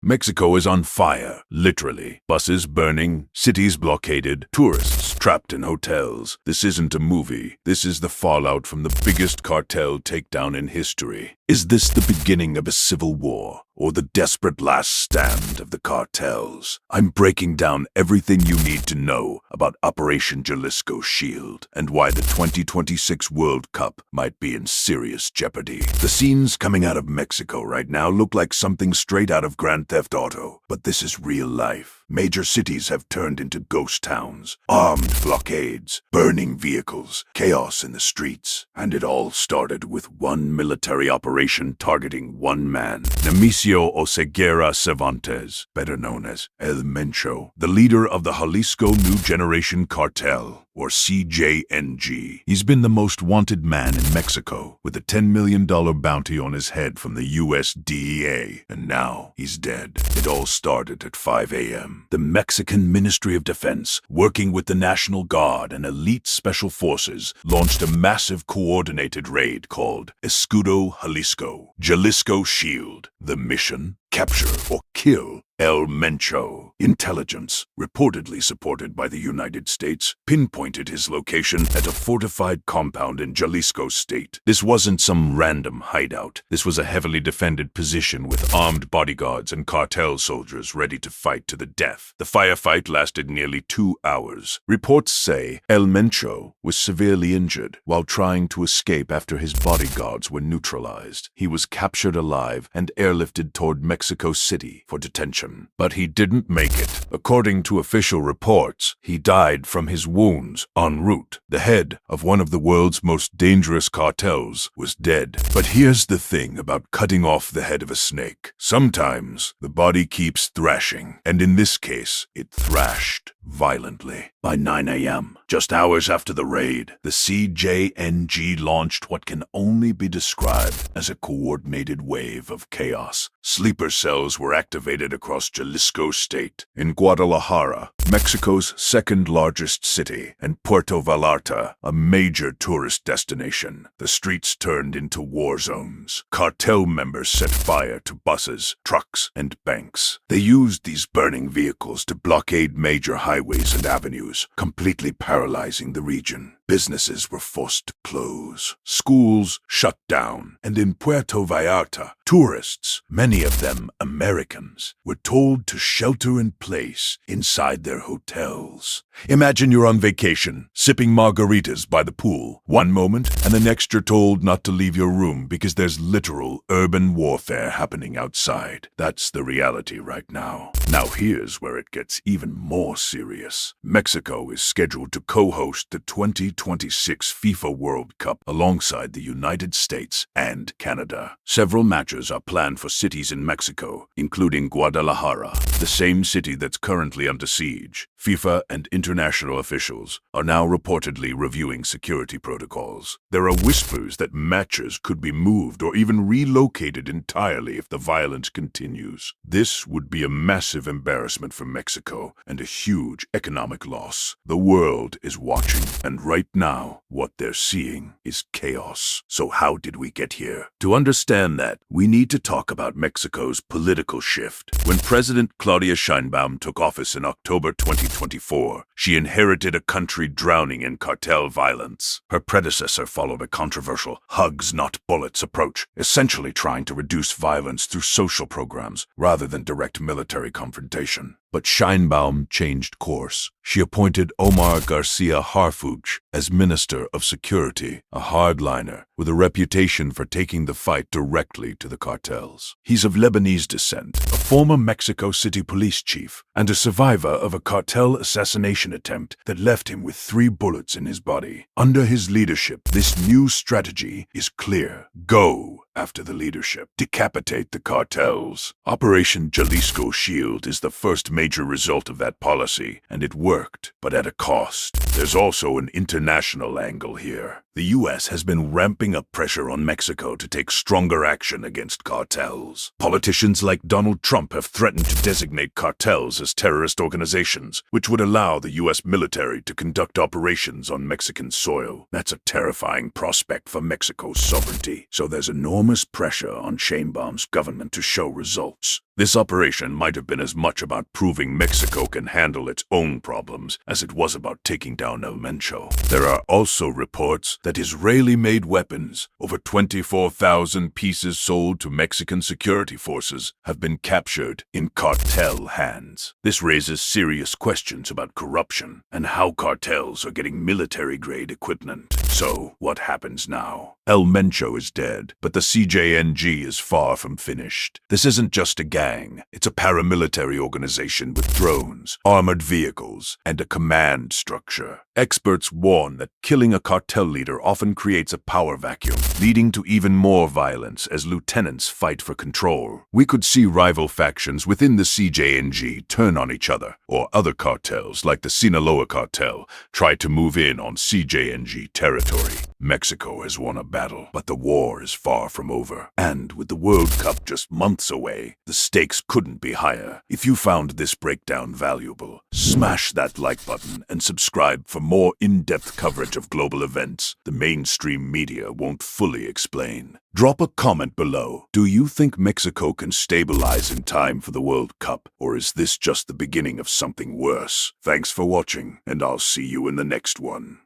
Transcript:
Mexico is on fire, literally. Buses burning, cities blockaded, tourists trapped in hotels. This isn't a movie. This is the fallout from the biggest cartel takedown in history. Is this the beginning of a civil war, or the desperate last stand of the cartels? I'm breaking down everything you need to know about Operation Jalisco Shield and why the 2026 World Cup might be in serious jeopardy. The scenes coming out of Mexico right now look like something straight out of Grand Theft Auto, but this is real life. Major cities have turned into ghost towns, armed blockades, burning vehicles, chaos in the streets. And it all started with one military operation targeting one man, Nemesio Oseguera Cervantes, better known as El Mencho, the leader of the Jalisco New Generation Cartel, or CJNG. He's been the most wanted man in Mexico, with a $10 million bounty on his head from the US DEA, and now he's dead. It all started at 5 a.m. The Mexican Ministry of Defense, working with the National Guard and elite special forces, launched a massive coordinated raid called Escudo Jalisco Shield. The mission? Capture or kill El Mencho. Intelligence, reportedly supported by the United States, pinpointed his location at a fortified compound in Jalisco State. This wasn't some random hideout. This was a heavily defended position with armed bodyguards and cartel soldiers ready to fight to the death. The firefight lasted nearly 2 hours. Reports say El Mencho was severely injured while trying to escape after his bodyguards were neutralized. He was captured alive and airlifted toward Mexico City for detention. But he didn't make it. According to official reports, he died from his wounds en route. The head of one of the world's most dangerous cartels was dead. But here's the thing about cutting off the head of a snake. Sometimes the body keeps thrashing, and in this case, it thrashed violently. By 9 a.m., just hours after the raid, the CJNG launched what can only be described as a coordinated wave of chaos. Sleeper cells were activated across Jalisco State. In Guadalajara, Mexico's second-largest city, and Puerto Vallarta, a major tourist destination, the streets turned into war zones. Cartel members set fire to buses, trucks, and banks. They used these burning vehicles to blockade major highways and avenues, completely paralyzing the region. Businesses were forced to close, schools shut down, and in Puerto Vallarta, tourists, many of them Americans, were told to shelter in place inside their hotels. Imagine you're on vacation, sipping margaritas by the pool. One moment, and the next you're told not to leave your room because there's literal urban warfare happening outside. That's the reality right now. Now here's where it gets even more serious. Mexico is scheduled to co-host the 2026 FIFA World Cup alongside the United States and Canada. Several matches are planned for cities in Mexico, including Guadalajara, the same city that's currently under siege. FIFA and international officials are now reportedly reviewing security protocols. There are whispers that matches could be moved or even relocated entirely if the violence continues. This would be a massive embarrassment for Mexico and a huge economic loss. The world is watching, and right now, what they're seeing is chaos. So how did we get here? To understand that, we need to talk about Mexico's political shift. When President Claudia Sheinbaum took office in October 2024, she inherited a country drowning in cartel violence. Her predecessor followed a controversial hugs not bullets approach, essentially trying to reduce violence through social programs rather than direct military confrontation. But Sheinbaum changed course. She appointed Omar Garcia Harfuch as Minister of Security, a hardliner with a reputation for taking the fight directly to the cartels. He's of Lebanese descent, a former Mexico City police chief, and a survivor of a cartel assassination attempt that left him with 3 bullets in his body. Under his leadership, this new strategy is clear. Go after the leadership. Decapitate the cartels. Operation Jalisco Shield is the first major result of that policy, and it worked, but at a cost. There's also an international angle here. The U.S. has been ramping up pressure on Mexico to take stronger action against cartels. Politicians like Donald Trump have threatened to designate cartels as terrorist organizations, which would allow the U.S. military to conduct operations on Mexican soil. That's a terrifying prospect for Mexico's sovereignty. So there's enormous pressure on Sheinbaum's government to show results. This operation might have been as much about proving Mexico can handle its own problems as it was about taking down El Mencho. There are also reports that Israeli-made weapons, over 24,000 pieces sold to Mexican security forces, have been captured in cartel hands. This raises serious questions about corruption and how cartels are getting military-grade equipment. So, what happens now? El Mencho is dead, but the CJNG is far from finished. This isn't just a gang, it's a paramilitary organization with drones, armored vehicles, and a command structure. Experts warn that killing a cartel leader often creates a power vacuum, leading to even more violence as lieutenants fight for control. We could see rival factions within the CJNG turn on each other, or other cartels like the Sinaloa cartel try to move in on CJNG territory. Mexico has won a battle, but the war is far from over. And with the World Cup just months away, the stakes couldn't be higher. If you found this breakdown valuable, smash that like button and subscribe for more in-depth coverage of global events the mainstream media won't fully explain. Drop a comment below. Do you think Mexico can stabilize in time for the World Cup, or is this just the beginning of something worse? Thanks for watching, and I'll see you in the next one.